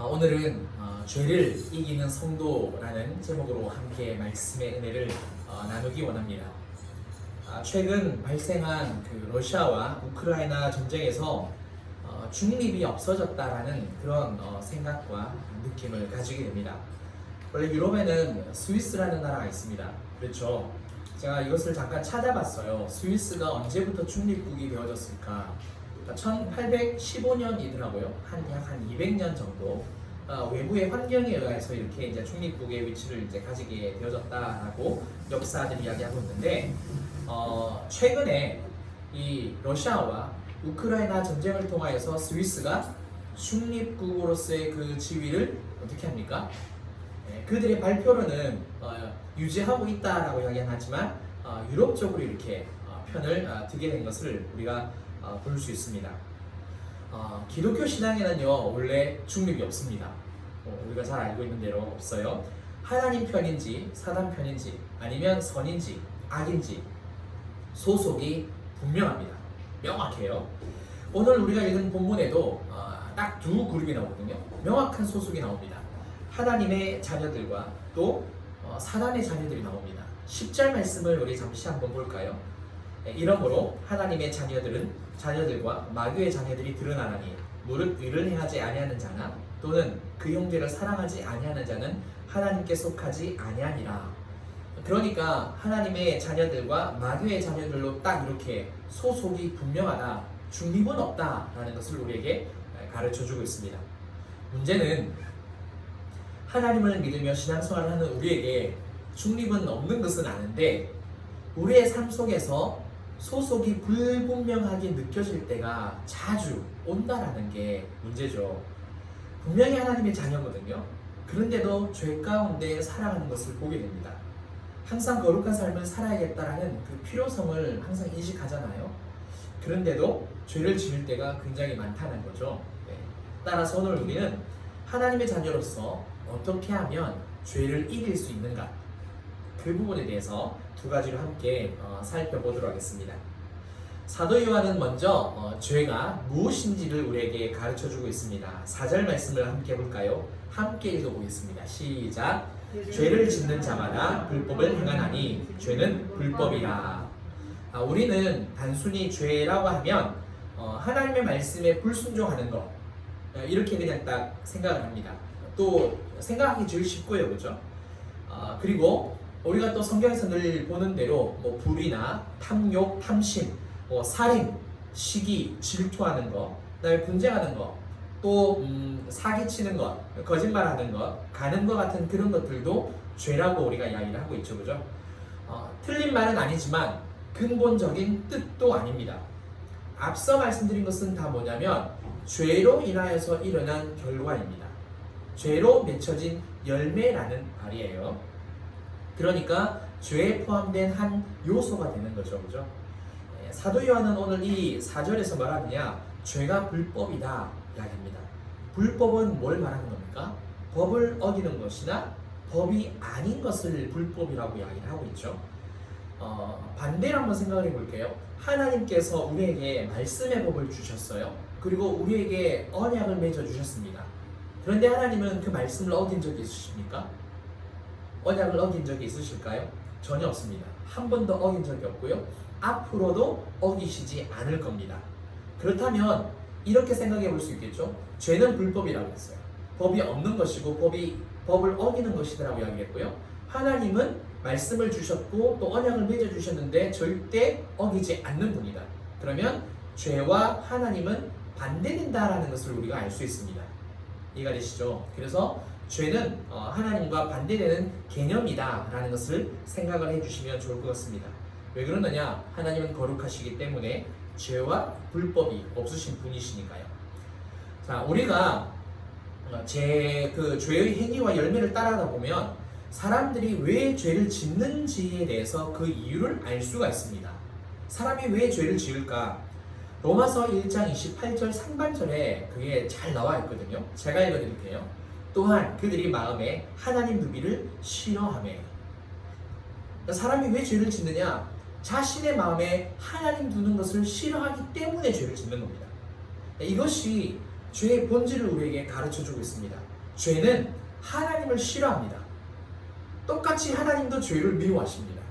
오늘은 죄를 이기는 성도라는 제목으로 함께 말씀의 은혜를 나누기 원합니다. 최근 발생한 그 러시아와 우크라이나 전쟁에서 중립이 없어졌다라는 그런 생각과 느낌을 가지게 됩니다. 원래 유럽에는 스위스라는 나라가 있습니다. 그렇죠? 제가 이것을 잠깐 찾아봤어요. 스위스가 언제부터 중립국이 되어졌을까? 1815년이더라고요. 약 한 200년 정도 외부의 환경에 의해서 이렇게 이제 중립국의 위치를 이제 가지게 되어졌다라고 역사들이 이야기하고 있는데 최근에 이 러시아와 우크라이나 전쟁을 통하여서 스위스가 중립국으로서의 그 지위를 어떻게 합니까? 그들의 발표로는 유지하고 있다라고 이야기하지만 유럽적으로 이렇게 편을 드게 된 것을 우리가 볼 수 있습니다. 기독교 신앙에는요 원래 중립이 없습니다. 우리가 잘 알고 있는 대로 없어요. 하나님 편인지 사단 편인지 아니면 선인지 악인지 소속이 분명합니다. 명확해요. 오늘 우리가 읽은 본문에도 딱 두 그룹이 나오거든요. 명확한 소속이 나옵니다. 하나님의 자녀들과 또 사단의 자녀들이 나옵니다. 10절 말씀을 우리 잠시 한번 볼까요? 이러므로 하나님의 자녀들과 마귀의 자녀들이 드러나나니 무릇 의를 행하지 아니하는 자나 또는 그 형제를 사랑하지 아니하는 자는 하나님께 속하지 아니하니라. 그러니까 하나님의 자녀들과 마귀의 자녀들로 딱 이렇게 소속이 분명하다, 중립은 없다라는 것을 우리에게 가르쳐주고 있습니다. 문제는 하나님을 믿으며 신앙생활을 하는 우리에게 중립은 없는 것은 아는데 우리의 삶 속에서 소속이 불분명하게 느껴질 때가 자주 온다라는 게 문제죠. 분명히 하나님의 자녀거든요. 그런데도 죄 가운데 살아가는 것을 보게 됩니다. 항상 거룩한 삶을 살아야겠다라는 그 필요성을 항상 인식하잖아요. 그런데도 죄를 지을 때가 굉장히 많다는 거죠. 따라서 오늘 우리는 하나님의 자녀로서 어떻게 하면 죄를 이길 수 있는가, 그 부분에 대해서 두 가지로 함께 살펴보도록 하겠습니다. 사도 요한은 먼저 죄가 무엇인지를 우리에게 가르쳐주고 있습니다. 4절 말씀을 함께 볼까요? 함께 읽어보겠습니다. 시작! 죄를 짓는 자마다 불법을 행하나니 죄는 불법이라. 우리는 단순히 죄라고 하면 하나님의 말씀에 불순종하는 것, 이렇게 그냥 딱 생각을 합니다. 또 생각하기 제일 쉽고요, 그죠? 그리고 우리가 또 성경에서 늘 보는 대로 불이나 탐욕, 탐심, 살인, 시기, 질투하는 것, 그다음에 분쟁하는 것, 또 사기치는 것, 거짓말하는 것, 가는 것 같은 그런 것들도 죄라고 우리가 이야기를 하고 있죠, 그죠? 틀린 말은 아니지만 근본적인 뜻도 아닙니다. 앞서 말씀드린 것은 다 뭐냐면 죄로 인하여서 일어난 결과입니다. 죄로 맺혀진 열매라는 말이에요. 그러니까 죄에 포함된 한 요소가 되는 거죠, 그죠? 사도 요한은 오늘 이 4절에서 말하느냐, 죄가 불법이다 이야기합니다. 불법은 뭘 말하는 겁니까? 법을 어기는 것이나 법이 아닌 것을 불법이라고 이야기를 하고 있죠. 반대로 한번 생각을 해볼게요. 하나님께서 우리에게 말씀의 법을 주셨어요. 그리고 우리에게 언약을 맺어 주셨습니다. 그런데 하나님은 그 말씀을 어긴 적이 있으십니까? 언약을 어긴 적이 있으실까요? 전혀 없습니다. 한 번도 어긴 적이 없고요. 앞으로도 어기시지 않을 겁니다. 그렇다면 이렇게 생각해 볼 수 있겠죠? 죄는 불법이라고 했어요. 법이 없는 것이고 법을 어기는 것이라고 이야기했고요. 하나님은 말씀을 주셨고 또 언약을 맺어 주셨는데 절대 어기지 않는 분이다. 그러면 죄와 하나님은 반대된다라는 것을 우리가 알 수 있습니다. 이해가 되시죠? 그래서 죄는 하나님과 반대되는 개념이다라는 것을 생각을 해주시면 좋을 것 같습니다. 왜 그러느냐? 하나님은 거룩하시기 때문에 죄와 불법이 없으신 분이시니까요. 자, 우리가 죄의 행위와 열매를 따라가다 보면 사람들이 왜 죄를 짓는지에 대해서 그 이유를 알 수가 있습니다. 사람이 왜 죄를 지을까? 로마서 1장 28절 상반절에 그게 잘 나와 있거든요. 제가 읽어드릴게요. 또한 그들이 마음에 하나님 두기를 싫어하매. 사람이 왜 죄를 짓느냐? 자신의 마음에 하나님 두는 것을 싫어하기 때문에 죄를 짓는 겁니다. 이것이 죄의 본질을 우리에게 가르쳐주고 있습니다. 죄는 하나님을 싫어합니다. 똑같이 하나님도 죄를 미워하십니다.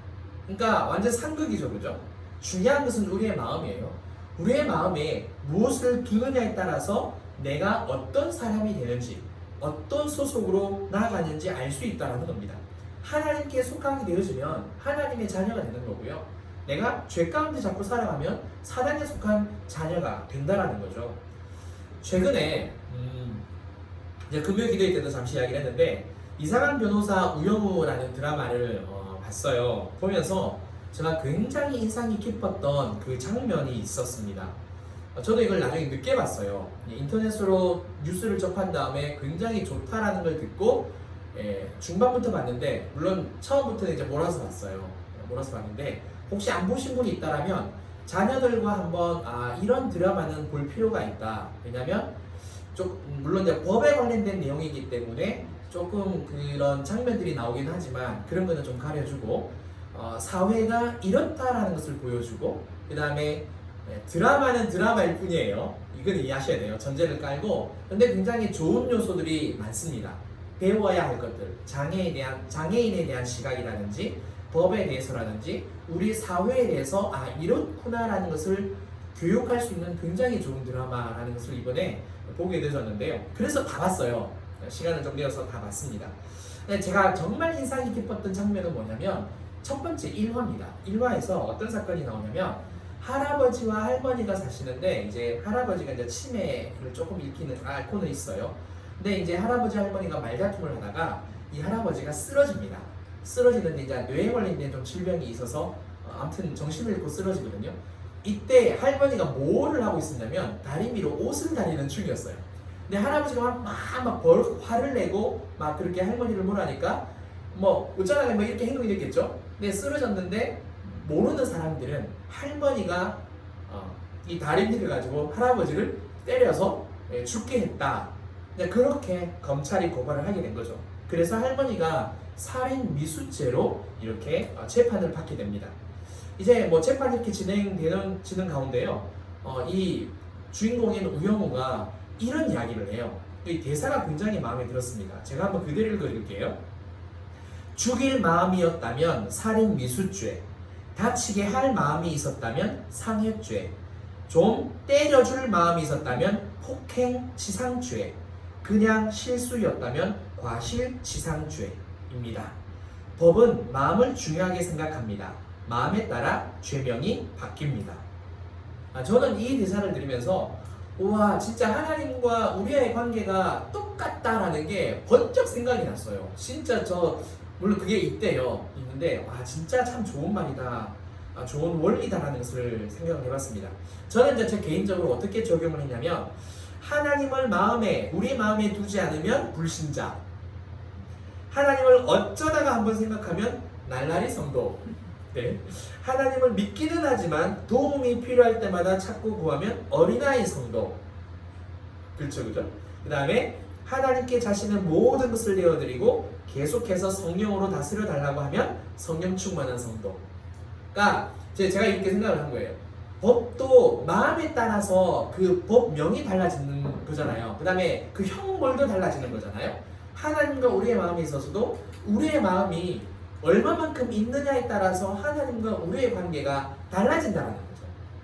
그러니까 완전 상극이죠, 그죠? 중요한 것은 우리의 마음이에요. 우리의 마음에 무엇을 두느냐에 따라서 내가 어떤 사람이 되는지, 어떤 소속으로 나아가는지 알 수 있다는 겁니다. 하나님께 속하게 되어지면 하나님의 자녀가 되는 거고요. 내가 죄 가운데 자꾸 살아가면 사단에 속한 자녀가 된다라는 거죠. 최근에 이제 금요 기도회 때도 잠시 이야기를 했는데 이상한 변호사 우영우라는 드라마를 봤어요. 보면서 제가 굉장히 인상이 깊었던 그 장면이 있었습니다. 저도 이걸 나중에 늦게 봤어요. 인터넷으로 뉴스를 접한 다음에 굉장히 좋다라는 걸 듣고 중반부터 봤는데, 물론 처음부터는 이제 몰아서 봤어요. 몰아서 봤는데 혹시 안 보신 분이 있다라면 자녀들과 한번 이런 드라마는 볼 필요가 있다. 왜냐면 물론 이제 법에 관련된 내용이기 때문에 조금 그런 장면들이 나오긴 하지만 그런 거는 좀 가려주고 사회가 이렇다라는 것을 보여주고, 그 다음에 드라마는 드라마일 뿐이에요. 이건 이해하셔야 돼요. 전제를 깔고. 근데 굉장히 좋은 요소들이 많습니다. 배워야 할 것들, 장애인에 대한 시각이라든지 법에 대해서라든지 우리 사회에 대해서 이렇구나라는 것을 교육할 수 있는 굉장히 좋은 드라마라는 것을 이번에 보게 되었는데요. 그래서 다 봤어요. 시간을 좀 내어서 다 봤습니다. 제가 정말 인상이 깊었던 장면은 뭐냐면 첫 번째 1화입니다. 1화에서 어떤 사건이 나오냐면 할아버지와 할머니가 사시는데 이제 할아버지가 이제 치매를 조금 앓고는 있어요. 근데 이제 할아버지 할머니가 말다툼을 하다가 이 할아버지가 쓰러집니다. 쓰러지는데 이제 뇌에 관련된 좀 질병이 있어서 아무튼 정신을 잃고 쓰러지거든요. 이때 할머니가 뭐를 하고 있었냐면 다리 위로 옷을 다리는 중이었어요. 근데 할아버지가 막 화를 내고 막 그렇게 할머니를 뭐라니까 뭐 어쩌다가 뭐 이렇게 행동이 됐겠죠. 근데 쓰러졌는데 모르는 사람들은 할머니가 이 다리미를 가지고 할아버지를 때려서 죽게 했다. 그렇게 검찰이 고발을 하게 된 거죠. 그래서 할머니가 살인 미수죄로 이렇게 재판을 받게 됩니다. 이제 뭐 재판이 이렇게 진행 가운데요. 이 주인공인 우영우가 이런 이야기를 해요. 이 대사가 굉장히 마음에 들었습니다. 제가 한번 그대로 읽어드릴게요. 죽일 마음이었다면 살인 미수죄, 다치게 할 마음이 있었다면 상해죄, 좀 때려줄 마음이 있었다면 폭행치상죄, 그냥 실수였다면 과실치상죄입니다. 법은 마음을 중요하게 생각합니다. 마음에 따라 죄명이 바뀝니다. 저는 이 대사를 들으면서 우와, 진짜 하나님과 우리의 관계가 똑같다라는 게 번쩍 생각이 났어요. 진짜 물론 그게 있는데 진짜 참 좋은 말이다, 좋은 원리다라는 것을 생각을 해봤습니다. 저는 이제 제 개인적으로 어떻게 적용을 했냐면 하나님을 우리 마음에 두지 않으면 불신자, 하나님을 어쩌다가 한번 생각하면 날라리 성도, 하나님을 믿기는 하지만 도움이 필요할 때마다 찾고 구하면 어린아이 성도, 그렇죠, 그죠? 그 다음에 하나님께 자신의 모든 것을 내어드리고 계속해서 성령으로 다스려 달라고 하면 성령 충만한 성도. 그러니까 제가 이렇게 생각을 한 거예요. 법도 마음에 따라서 그 법명이 달라지는 거잖아요. 그 다음에 그 형벌도 달라지는 거잖아요. 하나님과 우리의 마음에 있어서도 우리의 마음이 얼마만큼 있느냐에 따라서 하나님과 우리의 관계가 달라진다는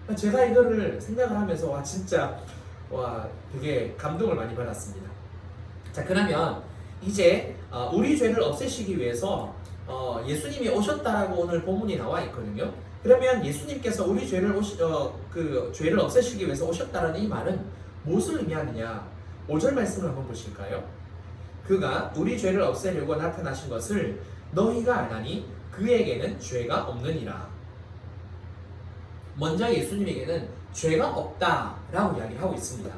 거죠. 제가 이거를 생각을 하면서 진짜 되게 감동을 많이 받았습니다. 자, 그러면 이제 우리 죄를 없애시기 위해서 예수님이 오셨다라고 오늘 본문이 나와 있거든요. 그러면 예수님께서 우리 죄를 없애시기 위해서 오셨다라는 이 말은 무엇을 의미하느냐? 5절 말씀을 한번 보실까요? 그가 우리 죄를 없애려고 나타나신 것을 너희가 아나니 그에게는 죄가 없느니라. 먼저 예수님에게는 죄가 없다라고 이야기를 하고 있습니다.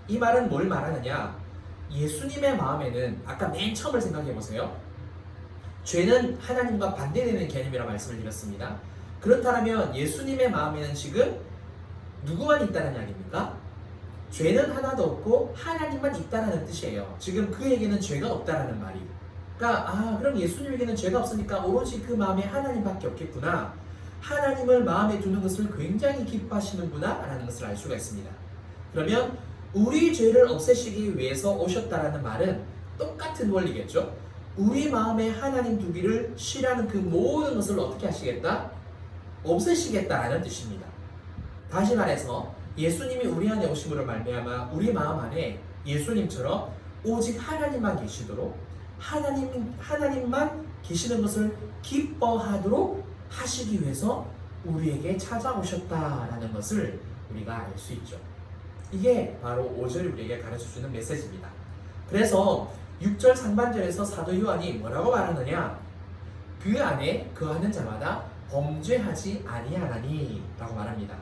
이 말은 뭘 말하느냐? 예수님의 마음에는 아까 맨 처음을 생각해 보세요. 죄는 하나님과 반대되는 개념이라 말씀을 드렸습니다. 그렇다면 예수님의 마음에는 지금 누구만 있다는 이야기입니까? 죄는 하나도 없고 하나님만 있다는 뜻이에요. 지금 그에게는 죄가 없다라는 말이. 그러니까 그럼 예수님에게는 죄가 없으니까 오로지 그 마음에 하나님밖에 없겠구나. 하나님을 마음에 두는 것을 굉장히 기뻐하시는구나 라는 것을 알 수가 있습니다. 그러면 우리 죄를 없애시기 위해서 오셨다라는 말은 똑같은 원리겠죠. 우리 마음에 하나님 두기를 싫어하는 그 모든 것을 어떻게 하시겠다? 없애시겠다라는 뜻입니다. 다시 말해서 예수님이 우리 안에 오심으로 말미암아 우리 마음 안에 예수님처럼 오직 하나님만 계시도록 하나님만 계시는 것을 기뻐하도록 하시기 위해서 우리에게 찾아오셨다라는 것을 우리가 알 수 있죠. 이게 바로 5절이 우리에게 가르쳐주는 메시지입니다. 그래서 6절 상반절에서 사도 요한이 뭐라고 말하느냐? 그 안에 거하는 자마다 범죄하지 아니하나니 라고 말합니다.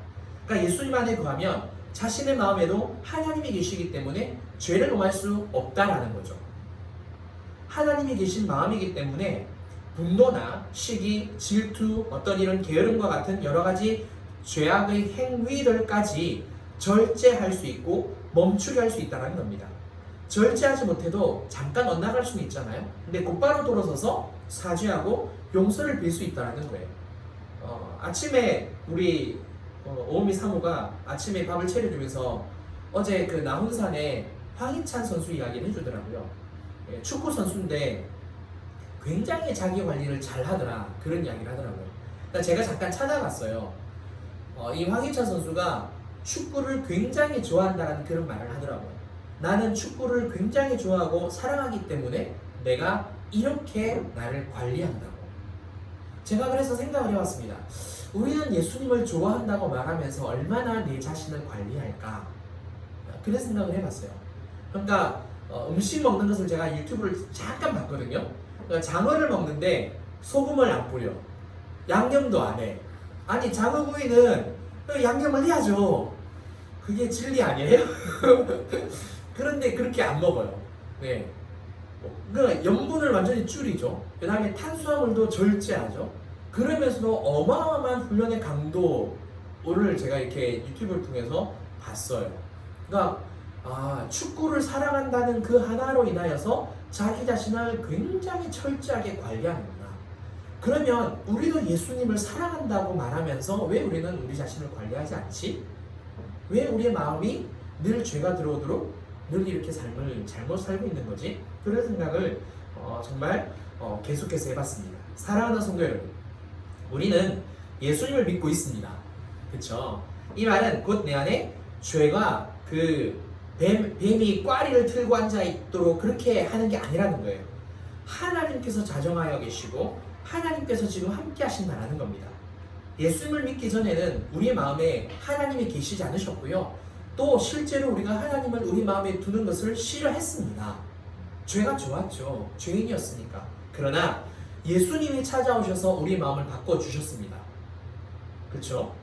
그러니까 예수님 안에 거하면 자신의 마음에도 하나님이 계시기 때문에 죄를 범할 수 없다라는 거죠. 하나님이 계신 마음이기 때문에 분노나 시기, 질투, 어떤 이런 게으름과 같은 여러 가지 죄악의 행위들까지 절제할 수 있고 멈추게 할 수 있다는 겁니다. 절제하지 못해도 잠깐 엇나갈 수는 있잖아요. 근데 곧바로 돌아서서 사죄하고 용서를 빌 수 있다는 거예요. 아침에 우리 오미 사모가 아침에 밥을 차려주면서 어제 그 나훈산에 황희찬 선수 이야기를 해주더라고요. 축구 선수인데 굉장히 자기 관리를 잘 하더라, 그런 이야기를 하더라고요. 그러니까 제가 잠깐 찾아봤어요. 이 황희찬 선수가 축구를 굉장히 좋아한다는 그런 말을 하더라고요. 나는 축구를 굉장히 좋아하고 사랑하기 때문에 내가 이렇게 나를 관리한다고. 제가 그래서 생각을 해봤습니다. 우리는 예수님을 좋아한다고 말하면서 얼마나 내 자신을 관리할까? 그런 생각을 해봤어요. 그러니까 음식 먹는 것을 제가 유튜브를 잠깐 봤거든요. 그러니까 장어를 먹는데 소금을 안 뿌려, 양념도 안 해. 아니, 장어구이는 양념을 해야죠. 그게 진리 아니에요? 그런데 그렇게 안 먹어요. 네. 그러니까 염분을 완전히 줄이죠. 그 다음에 탄수화물도 절제하죠. 그러면서도 어마어마한 훈련의 강도를 제가 이렇게 유튜브를 통해서 봤어요. 그러니까 축구를 사랑한다는 그 하나로 인하여서 자기 자신을 굉장히 철저하게 관리하는구나. 그러면 우리도 예수님을 사랑한다고 말하면서 왜 우리는 우리 자신을 관리하지 않지? 왜 우리의 마음이 늘 죄가 들어오도록 늘 이렇게 삶을 잘못 살고 있는 거지? 그런 생각을 정말 계속해서 해봤습니다. 사랑하는 성도 여러분, 우리는 예수님을 믿고 있습니다. 그쵸? 이 말은 곧 내 안에 죄가 그 뱀이 꽈리를 틀고 앉아있도록 그렇게 하는 게 아니라는 거예요. 하나님께서 자정하여 계시고 하나님께서 지금 함께 하신다는 겁니다. 예수님을 믿기 전에는 우리의 마음에 하나님이 계시지 않으셨고요. 또 실제로 우리가 하나님을 우리 마음에 두는 것을 싫어했습니다. 죄가 좋았죠. 죄인이었으니까. 그러나 예수님이 찾아오셔서 우리 마음을 바꿔주셨습니다. 그렇죠?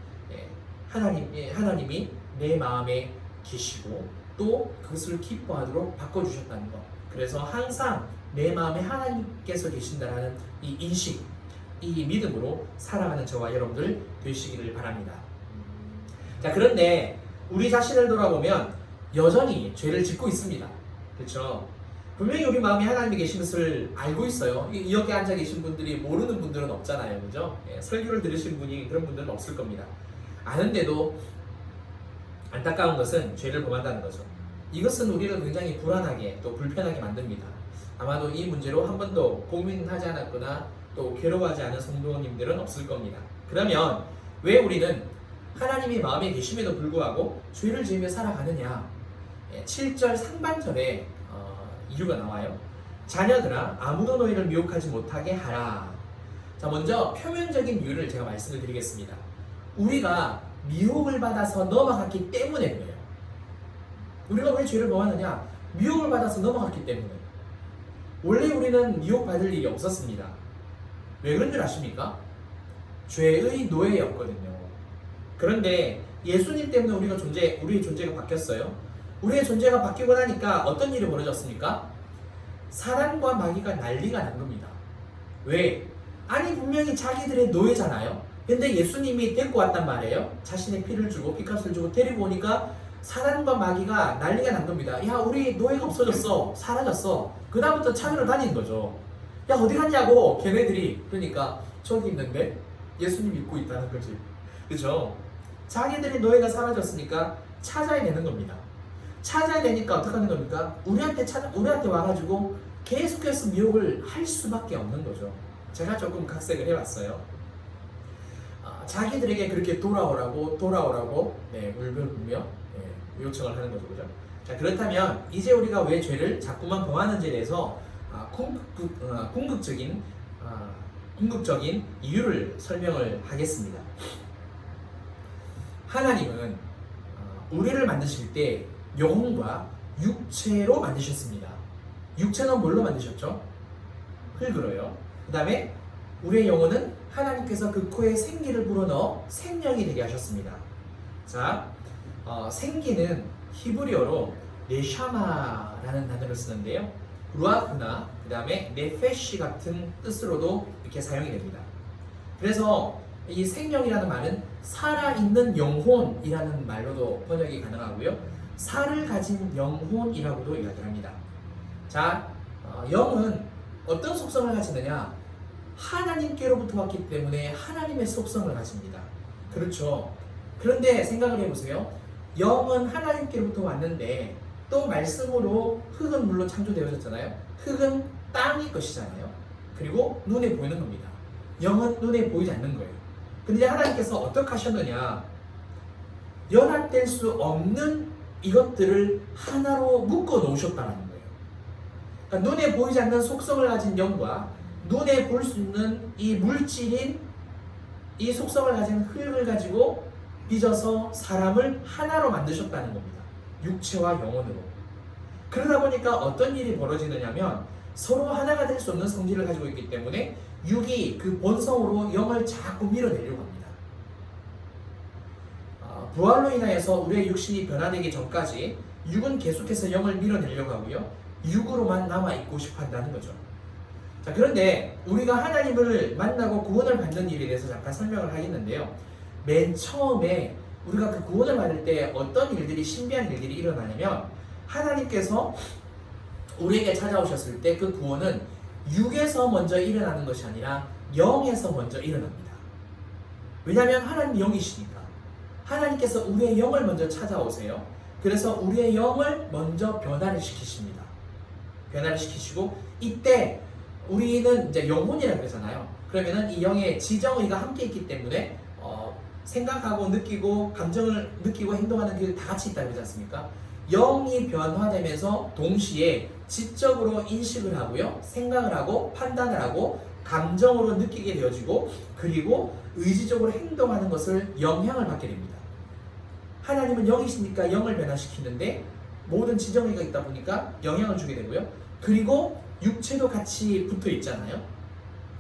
하나님이 내 마음에 계시고 또 그것을 기뻐하도록 바꿔주셨다는 것. 그래서 항상 내 마음에 하나님께서 계신다는 이 인식, 이 믿음으로 살아가는 저와 여러분들 되시기를 바랍니다. 자, 그런데 우리 자신을 돌아보면 여전히 죄를 짓고 있습니다. 그렇죠? 분명히 우리 마음에 하나님이 계신 것을 알고 있어요. 여기 앉아 계신 분들이 모르는 분들은 없잖아요. 그죠? 설교를 들으신 분이 그런 분들은 없을 겁니다. 아는데도 안타까운 것은 죄를 범한다는 거죠. 이것은 우리를 굉장히 불안하게 또 불편하게 만듭니다. 아마도 이 문제로 한 번도 고민하지 않았거나 또 괴로워하지 않은 성도님들은 없을 겁니다. 그러면 왜 우리는 하나님이 마음에 계심에도 불구하고 죄를 지으며 살아가느냐? 7절 상반절에 이유가 나와요. 자녀들아, 아무도 너희를 미혹하지 못하게 하라. 자, 먼저 표면적인 이유를 제가 말씀을 드리겠습니다. 우리가 미혹을 받아서 넘어갔기 때문에 그래요. 우리가 왜 죄를 범하느냐? 미혹을 받아서 넘어갔기 때문에. 원래 우리는 미혹받을 일이 없었습니다. 왜 그런 줄 아십니까? 죄의 노예였거든요. 그런데 예수님 때문에 우리의 존재가 바뀌었어요. 우리의 존재가 바뀌고 나니까 어떤 일이 벌어졌습니까? 사람과 마귀가 난리가 난 겁니다. 왜? 아니, 분명히 자기들의 노예잖아요. 근데 예수님이 데리고 왔단 말이에요. 자신의 피를 주고 피값을 주고 데리고 오니까 사단과 마귀가 난리가 난 겁니다. 야, 우리 노예가 없어졌어. 사라졌어. 그 다음부터 찾으러 다니는 거죠. 야, 어디 갔냐고 걔네들이. 그러니까 저기 있는데 예수님 믿고 있다는 거지. 그죠? 자기들의 노예가 사라졌으니까 찾아야 되는 겁니다. 찾아야 되니까 어떻게 하는 겁니까? 우리한테 와가지고 계속해서 미혹을 할 수밖에 없는 거죠. 제가 조금 각색을 해봤어요. 자기들에게 그렇게 돌아오라고 네, 울며 네, 요청을 하는 거죠, 그죠? 자, 그렇다면 이제 우리가 왜 죄를 자꾸만 범하는지에 대해서 궁극적인 이유를 설명을 하겠습니다. 하나님은 우리를 만드실 때 영혼과 육체로 만드셨습니다. 육체는 뭘로 만드셨죠? 흙으로요. 그 다음에 우리의 영혼은 하나님께서 그 코에 생기를 불어넣어 생명이 되게 하셨습니다. 자, 생기는 히브리어로 네샤마라는 단어를 쓰는데요. 루아흐나 그 다음에 네페시 같은 뜻으로도 이렇게 사용이 됩니다. 그래서 이 생명이라는 말은 살아있는 영혼이라는 말로도 번역이 가능하고요. 살을 가진 영혼이라고도 이야기합니다. 자, 영은 어떤 속성을 가지느냐? 하나님께로부터 왔기 때문에 하나님의 속성을 가집니다. 그렇죠. 그런데 생각을 해보세요. 영은 하나님께로부터 왔는데 또 말씀으로 흙은 물론 창조되어졌잖아요. 흙은 땅의 것이잖아요. 그리고 눈에 보이는 겁니다. 영은 눈에 보이지 않는 거예요. 근데 하나님께서 어떻게 하셨느냐? 연합될 수 없는 이것들을 하나로 묶어 놓으셨다는 거예요. 그러니까 눈에 보이지 않는 속성을 가진 영과 눈에 볼 수 있는 이 물질인 이 속성을 가진 흙을 가지고 빚어서 사람을 하나로 만드셨다는 겁니다. 육체와 영혼으로. 그러다 보니까 어떤 일이 벌어지느냐면 서로 하나가 될 수 없는 성질을 가지고 있기 때문에 육이 그 본성으로 영을 자꾸 밀어내려고 합니다. 부활로 인하여서 우리의 육신이 변화되기 전까지 육은 계속해서 영을 밀어내려고 하고요. 육으로만 남아있고 싶어 한다는 거죠. 자, 그런데 우리가 하나님을 만나고 구원을 받는 일에 대해서 잠깐 설명을 하겠는데요. 맨 처음에 우리가 그 구원을 받을 때 어떤 일들이, 신비한 일들이 일어나냐면 하나님께서 우리에게 찾아오셨을 때 그 구원은 육에서 먼저 일어나는 것이 아니라 영에서 먼저 일어납니다. 왜냐하면 하나님이 영이시니까. 하나님께서 우리의 영을 먼저 찾아오세요. 그래서 우리의 영을 먼저 변화를 시키십니다. 변화를 시키시고 이때 우리는 이제 영혼이라고 그러잖아요. 그러면은 이 영의 지정의가 함께 있기 때문에 생각하고 느끼고 감정을 느끼고 행동하는 게 다 같이 있다고 그러지 않습니까? 영이 변화되면서 동시에 지적으로 인식을 하고요. 생각을 하고 판단을 하고 감정으로 느끼게 되어지고 그리고 의지적으로 행동하는 것을 영향을 받게 됩니다. 하나님은 영이시니까 영을 변화시키는데 모든 지정의가 있다 보니까 영향을 주게 되고요. 그리고 육체도 같이 붙어 있잖아요.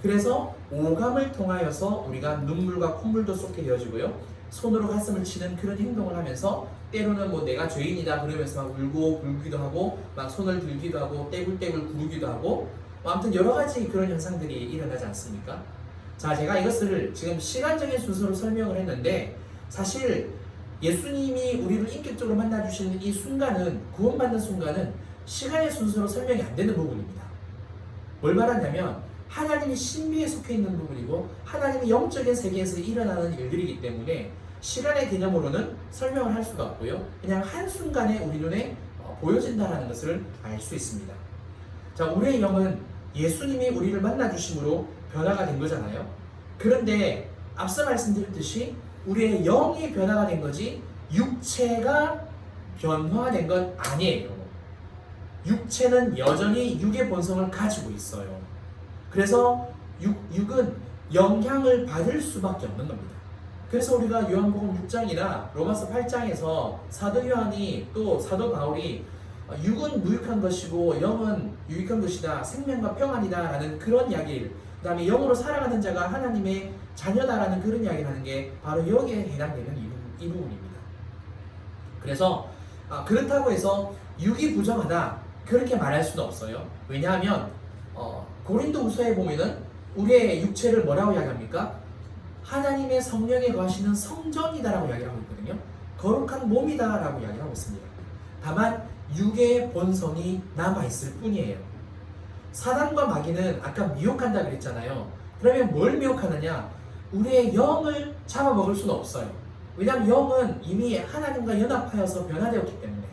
그래서 오감을 통하여서 우리가 눈물과 콧물도 쏟게 되어지고요. 손으로 가슴을 치는 그런 행동을 하면서 때로는 뭐 내가 죄인이다 그러면서 막 울고 불기도 하고 막 손을 들기도 하고 떼굴떼굴 구르기도 하고 아무튼 여러 가지 그런 현상들이 일어나지 않습니까? 자, 제가 이것을 지금 시간적인 순서로 설명을 했는데 사실 예수님이 우리를 인격적으로 만나주시는 이 순간은 구원받는 순간은 시간의 순서로 설명이 안 되는 부분입니다. 뭘 말하냐면 하나님이 신비에 속해 있는 부분이고 하나님이 영적인 세계에서 일어나는 일들이기 때문에 시간의 개념으로는 설명을 할 수가 없고요. 그냥 한순간에 우리 눈에 보여진다는 것을 알 수 있습니다. 자, 우리의 영은 예수님이 우리를 만나주심으로 변화가 된 거잖아요. 그런데 앞서 말씀드렸듯이 우리의 영이 변화가 된 거지 육체가 변화된 건 아니에요. 육체는 여전히 육의 본성을 가지고 있어요. 그래서 육은 영향을 받을 수밖에 없는 겁니다. 그래서 우리가 요한복음 6장이나 로마서 8장에서 사도 요한이 또 사도 바울이 육은 무익한 것이고 영은 유익한 것이다, 생명과 평안이다 라는 그런 이야기를, 그 다음에 영으로 살아가는 자가 하나님의 자녀다라는 그런 이야기를 하는 게 바로 여기에 해당되는 이 부분입니다. 그래서 그렇다고 해서 육이 부정하다 그렇게 말할 수는 없어요. 왜냐하면 고린도후서에 보면은 우리의 육체를 뭐라고 이야기합니까? 하나님의 성령에 거하시는 성전이다라고 이야기하고 있거든요. 거룩한 몸이다라고 이야기하고 있습니다. 다만 육의 본성이 남아있을 뿐이에요. 사단과 마귀는 아까 미혹한다 그랬잖아요. 그러면 뭘 미혹하느냐? 우리의 영을 잡아먹을 수는 없어요. 왜냐하면 영은 이미 하나님과 연합하여서 변화되었기 때문에.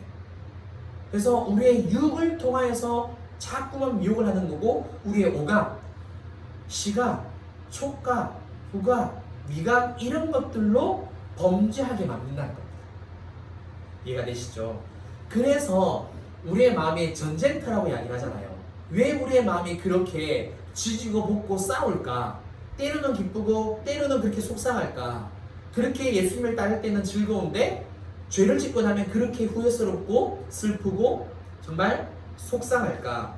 그래서 우리의 육을 통하여서 자꾸만 미혹을 하는 거고, 우리의 오감, 시각, 촉각, 후각, 미각 이런 것들로 범죄하게 만든다는 겁니다. 이해가 되시죠? 그래서 우리의 마음이 전쟁터라고 이야기를 하잖아요. 왜 우리의 마음이 그렇게 지지고 볶고 싸울까? 때로는 기쁘고 때로는 그렇게 속상할까? 그렇게 예수님을 따를 때는 즐거운데 죄를 짓고 나면 그렇게 후회스럽고 슬프고 정말 속상할까?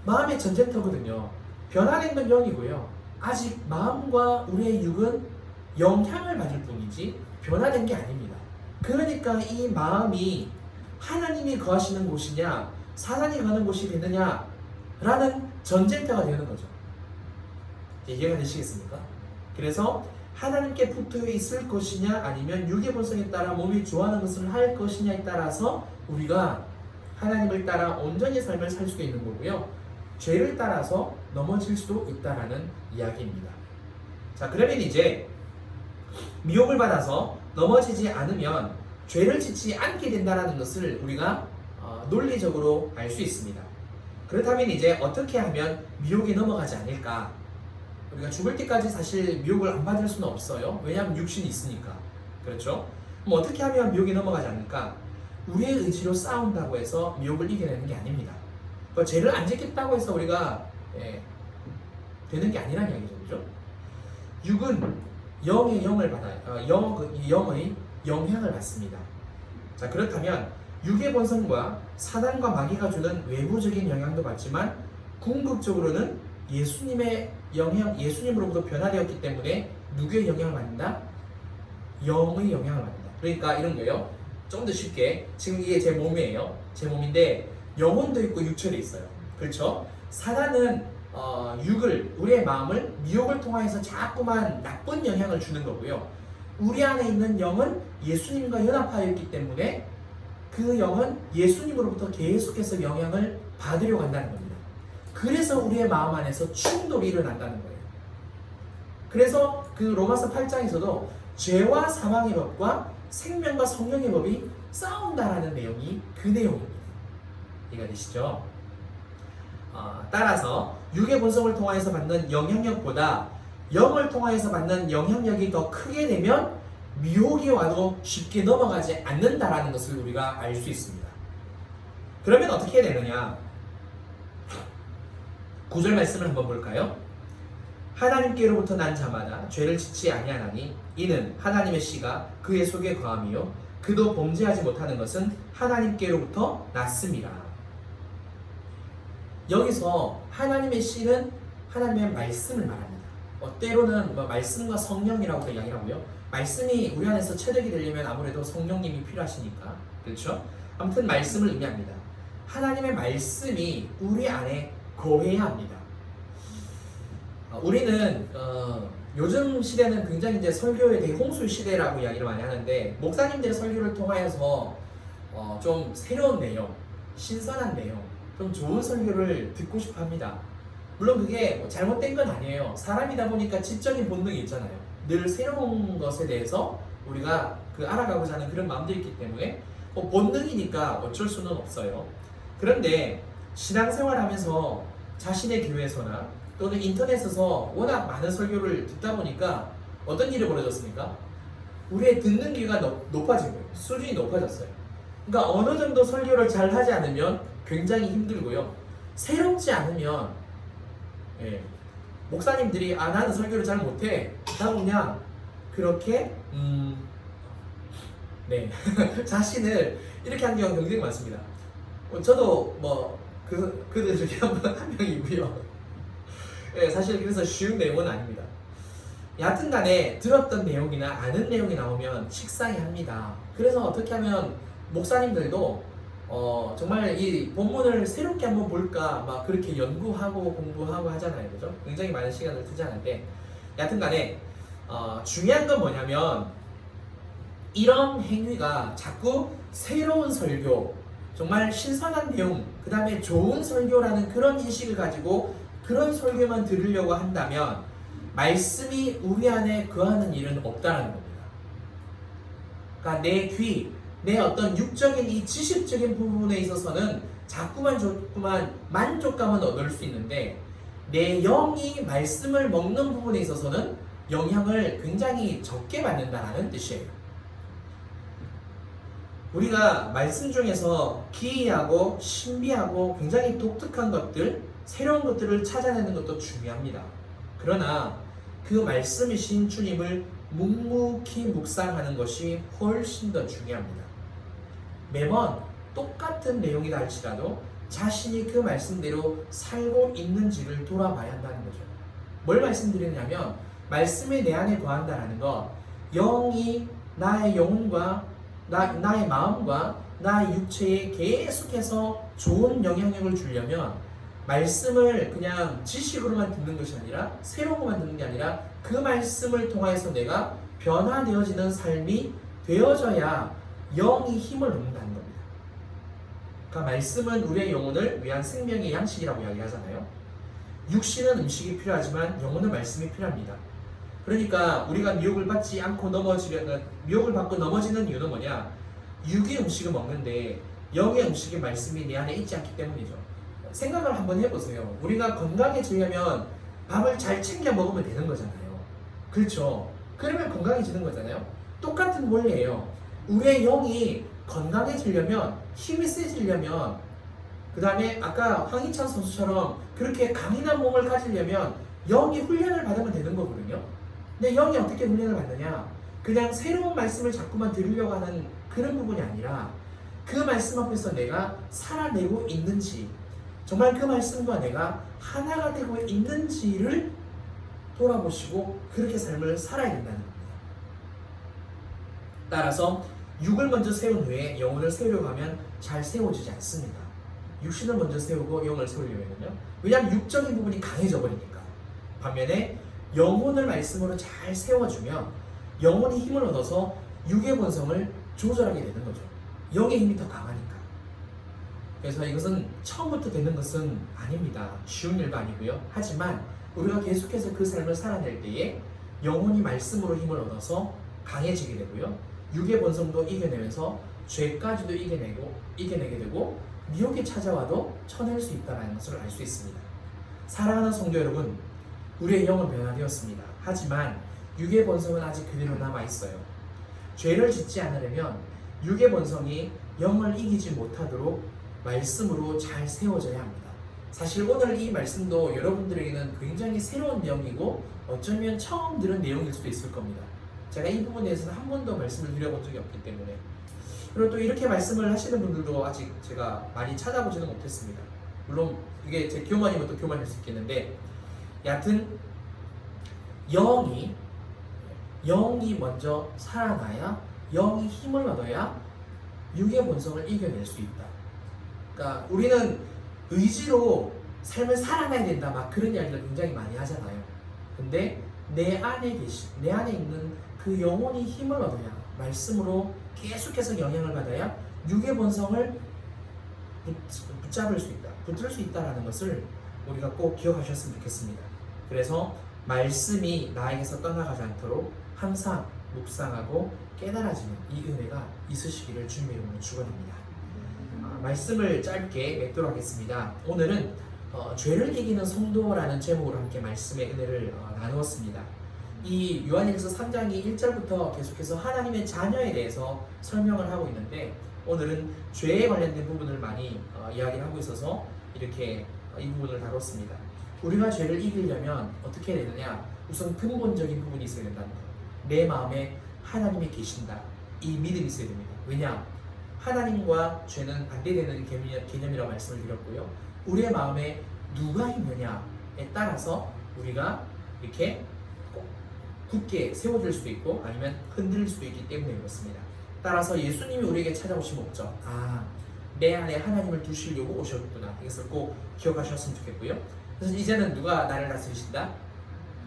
마음의 전쟁터거든요. 변화된 건 영이고요. 아직 마음과 우리의 육은 영향을 받을 뿐이지 변화된 게 아닙니다. 그러니까 이 마음이 하나님이 거하시는 곳이냐 사단이 가는 곳이 되느냐 라는 전쟁터가 되는 거죠. 이해가 되시겠습니까? 그래서 하나님께 붙어 있을 것이냐 아니면 육의 본성에 따라 몸이 좋아하는 것을 할 것이냐에 따라서 우리가 하나님을 따라 온전히 삶을 살 수도 있는 거고요. 죄를 따라서 넘어질 수도 있다라는 이야기입니다. 자, 그러면 이제 미혹을 받아서 넘어지지 않으면 죄를 짓지 않게 된다는 것을 우리가 논리적으로 알 수 있습니다. 그렇다면 이제 어떻게 하면 미혹에 넘어가지 않을까? 우리가 죽을 때까지 사실 미혹을 안 받을 수는 없어요. 왜냐하면 육신이 있으니까. 그렇죠? 그럼 어떻게 하면 미혹에 넘어가지 않을까? 우리의 의지로 싸운다고 해서 미혹을 이겨내는 게 아닙니다. 그러니까 죄를 안 짓겠다고 해서 우리가 되는 게 아니라는 이야기죠. 그죠? 육은 영의 영을 받아요. 영의 영향을 받습니다. 자, 그렇다면 육의 본성과 사단과 마귀가 주는 외부적인 영향도 받지만 궁극적으로는 예수님의 영향, 예수님으로부터 변화되었기 때문에 누구의 영향을 받는다? 영의 영향을 받는다. 그러니까 이런 거예요. 좀 더 쉽게, 지금 이게 제 몸이에요. 제 몸인데 영혼도 있고 육체도 있어요. 그렇죠? 사단은 육을, 우리의 마음을 미혹을 통하여서 자꾸만 나쁜 영향을 주는 거고요. 우리 안에 있는 영은 예수님과 연합하여 있기 때문에 그 영은 예수님으로부터 계속해서 영향을 받으려고 한다는 겁니다. 그래서 우리의 마음 안에서 충돌이 일어난다는 거예요. 그래서 그 로마서 8장에서도 죄와 사망의 법과 생명과 성령의 법이 싸운다라는 내용이 그 내용입니다. 이해가 되시죠? 따라서 육의 본성을 통하여서 받는 영향력보다 영을 통하여서 받는 영향력이 더 크게 되면 미혹이 와도 쉽게 넘어가지 않는다라는 것을 우리가 알 수 있습니다. 그러면 어떻게 해야 되느냐? 9절 말씀을 한번 볼까요? 하나님께로부터 난 자마다 죄를 짓지 아니하나니 이는 하나님의 씨가 그의 속에 거함이요 그도 범죄하지 못하는 것은 하나님께로부터 났습니다. 여기서 하나님의 씨는 하나님의 말씀을 말합니다. 때로는 말씀과 성령이라고도 이야기를 하고요. 말씀이 우리 안에서 체득이 되려면 아무래도 성령님이 필요하시니까, 그렇죠? 아무튼 말씀을 의미합니다. 하나님의 말씀이 우리 안에 거해야 합니다. 우리는 요즘 시대는 굉장히 이제 설교의 대홍수 시대라고 이야기를 많이 하는데, 목사님들의 설교를 통하여서 좀 새로운 내용, 신선한 내용, 좀 좋은 설교를 듣고 싶어 합니다. 물론 그게 뭐 잘못된 건 아니에요. 사람이다 보니까 지적인 본능이 있잖아요. 늘 새로운 것에 대해서 우리가 알아가고자 하는 그런 마음들이 있기 때문에 본능이니까 어쩔 수는 없어요. 그런데 신앙생활 하면서 자신의 교회에서나 또는 인터넷에서 워낙 많은 설교를 듣다 보니까 어떤 일이 벌어졌습니까? 우리의 듣는 귀가 높아진 거예요. 수준이 높아졌어요. 그러니까 어느 정도 설교를 잘 하지 않으면 굉장히 힘들고요. 새롭지 않으면 목사님들이 나는 설교를 잘 못해. 나 그냥 그렇게 자신을 이렇게 하는 경우가 굉장히 많습니다. 저도 그들 중에 한 명이고요. 사실 그래서 쉬운 내용은 아닙니다. 여하튼 간에 들었던 내용이나 아는 내용이 나오면 식상해합니다. 그래서 어떻게 하면 목사님들도 정말 이 본문을 새롭게 한번 볼까 막 그렇게 연구하고 공부하고 하잖아요. 그죠? 굉장히 많은 시간을 투자하는데, 여하튼 간에 중요한 건 뭐냐면 이런 행위가 자꾸 새로운 설교, 정말 신선한 내용, 그 다음에 좋은 설교라는 그런 인식을 가지고 그런 설교만 들으려고 한다면 말씀이 우리 안에 거하는 일은 없다는 겁니다. 그러니까 내 귀, 내 어떤 육적인 이 지식적인 부분에 있어서는 자꾸만 만족감은 얻을 수 있는데 내 영이 말씀을 먹는 부분에 있어서는 영향을 굉장히 적게 받는다는 뜻이에요. 우리가 말씀 중에서 기이하고 신비하고 굉장히 독특한 것들, 새로운 것들을 찾아내는 것도 중요합니다. 그러나 그 말씀이신 주님을 묵묵히 묵상하는 것이 훨씬 더 중요합니다. 매번 똑같은 내용이다 할지라도 자신이 그 말씀대로 살고 있는지를 돌아봐야 한다는 거죠. 뭘 말씀드리냐면 말씀이 내 안에 거한다라는 것, 영이 나의 영혼과 나의 마음과 나의 육체에 계속해서 좋은 영향력을 주려면 말씀을 그냥 지식으로만 듣는 것이 아니라 새로운 것만 듣는 게 아니라 그 말씀을 통하여서 내가 변화되어지는 삶이 되어져야 영이 힘을 얻는다는 겁니다. 그러니까 말씀은 우리의 영혼을 위한 생명의 양식이라고 이야기하잖아요. 육신은 음식이 필요하지만 영혼은 말씀이 필요합니다. 그러니까 우리가 미혹을 받고 넘어지는 이유는 뭐냐? 육의 음식을 먹는데 영의 음식의 말씀이 내 안에 있지 않기 때문이죠. 생각을 한번 해보세요. 우리가 건강해지려면 밥을 잘 챙겨 먹으면 되는 거잖아요. 그렇죠? 그러면 건강해지는 거잖아요. 똑같은 원리예요. 우리의 영이 건강해지려면, 힘이 세지려면, 그 다음에 아까 황희찬 선수처럼 그렇게 강인한 몸을 가지려면 영이 훈련을 받으면 되는 거거든요. 근데 영이 어떻게 훈련을 받느냐? 그냥 새로운 말씀을 자꾸만 들으려고 하는 그런 부분이 아니라 그 말씀 앞에서 내가 살아내고 있는지, 정말 그 말씀과 내가 하나가 되고 있는지를 돌아보시고 그렇게 삶을 살아야 된다는 겁니다. 따라서 육을 먼저 세운 후에 영혼을 세우려고 하면 잘 세워지지 않습니다. 육신을 먼저 세우고 영을 세우려면요. 왜냐하면 육적인 부분이 강해져 버리니까. 반면에 영혼을 말씀으로 잘 세워주면 영혼이 힘을 얻어서 육의 본성을 조절하게 되는 거죠. 영의 힘이 더 강하니까. 그래서 이것은 처음부터 되는 것은 아닙니다. 쉬운 일도 아니고요. 하지만 우리가 계속해서 그 삶을 살아낼 때에 영혼이 말씀으로 힘을 얻어서 강해지게 되고요. 육의 본성도 이겨내면서 죄까지도 이겨내게 되고 미혹이 찾아와도 쳐낼 수 있다는 것을 알 수 있습니다. 사랑하는 성도 여러분, 우리의 영은 변화되었습니다. 하지만 육의 본성은 아직 그대로 남아있어요. 죄를 짓지 않으려면 육의 본성이 영을 이기지 못하도록 말씀으로 잘 세워져야 합니다. 사실 오늘 이 말씀도 여러분들에게는 굉장히 새로운 내용이고 어쩌면 처음 들은 내용일 수도 있을 겁니다. 제가 이 부분에 대해서는 한 번도 말씀을 드려본 적이 없기 때문에. 그리고 또 이렇게 말씀을 하시는 분들도 아직 제가 많이 찾아보지는 못했습니다. 물론 이게 제 교만이면 또 교만일 수 있겠는데, 여하튼 영이 먼저 살아나야, 영이 힘을 얻어야 육의 본성을 이겨낼 수 있다. 그러니까 우리는 의지로 삶을 살아가야 된다, 막 그런 이야기를 굉장히 많이 하잖아요. 근데 내 안에 있는 그 영혼이 힘을 얻어야, 말씀으로 계속해서 영향을 받아야 육의 본성을 붙잡을 수 있다, 붙들 수 있다라는 것을 우리가 꼭 기억하셨으면 좋겠습니다. 그래서 말씀이 나에게서 떠나가지 않도록 항상 묵상하고 깨달아지는 이 은혜가 있으시기를 주님의 이름으로 축원합니다. 말씀을 짧게 맺도록 하겠습니다. 오늘은 죄를 이기는 성도라는 제목으로 함께 말씀의 은혜를 나누었습니다. 이 요한일서 3장이 1절부터 계속해서 하나님의 자녀에 대해서 설명을 하고 있는데, 오늘은 죄에 관련된 부분을 많이 이야기를 하고 있어서 이렇게 이 부분을 다뤘습니다. 우리가 죄를 이기려면 어떻게 해야 되느냐? 우선 근본적인 부분이 있어야 된다는 거예요. 내 마음에 하나님이 계신다, 이 믿음이 있어야 됩니다. 왜냐? 하나님과 죄는 반대되는 개념이라고 말씀을 드렸고요. 우리의 마음에 누가 있느냐에 따라서 우리가 이렇게 굳게 세워질 수도 있고 아니면 흔들릴 수도 있기 때문에 그렇습니다. 따라서 예수님이 우리에게 찾아오신 목적, 내 안에 하나님을 두시려고 오셨구나, 이것을 꼭 기억하셨으면 좋겠고요. 그래서 이제는 누가 나를 다스리신다?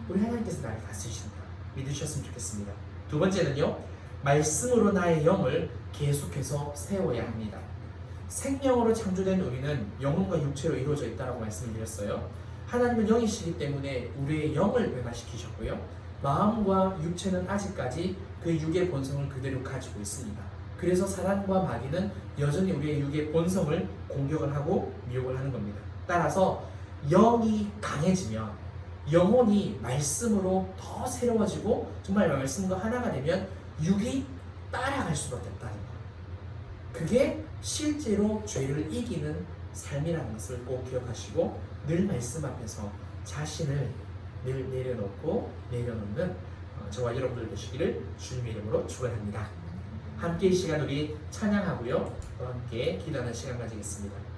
우리 하나님께서 나를 다스리신다, 믿으셨으면 좋겠습니다. 두 번째는요, 말씀으로 나의 영을 계속해서 세워야 합니다. 생명으로 창조된 우리는 영혼과 육체로 이루어져 있다고 말씀을 드렸어요. 하나님은 영이시기 때문에 우리의 영을 변화시키셨고요. 마음과 육체는 아직까지 그 육의 본성을 그대로 가지고 있습니다. 그래서 사단과 마귀는 여전히 우리의 육의 본성을 공격을 하고 미혹을 하는 겁니다. 따라서 영이 강해지면 영혼이 말씀으로 더 새로워지고 정말 말씀과 하나가 되면 육이 따라갈 수밖에 없다는 것. 그게 실제로 죄를 이기는 삶이라는 것을 꼭 기억하시고 늘 말씀 앞에서 자신을 늘 내려놓는 저와 여러분들 되시기를 주님의 이름으로 축원합니다. 함께 이 시간 우리 찬양하고요. 또 함께 기도하는 시간 가지겠습니다.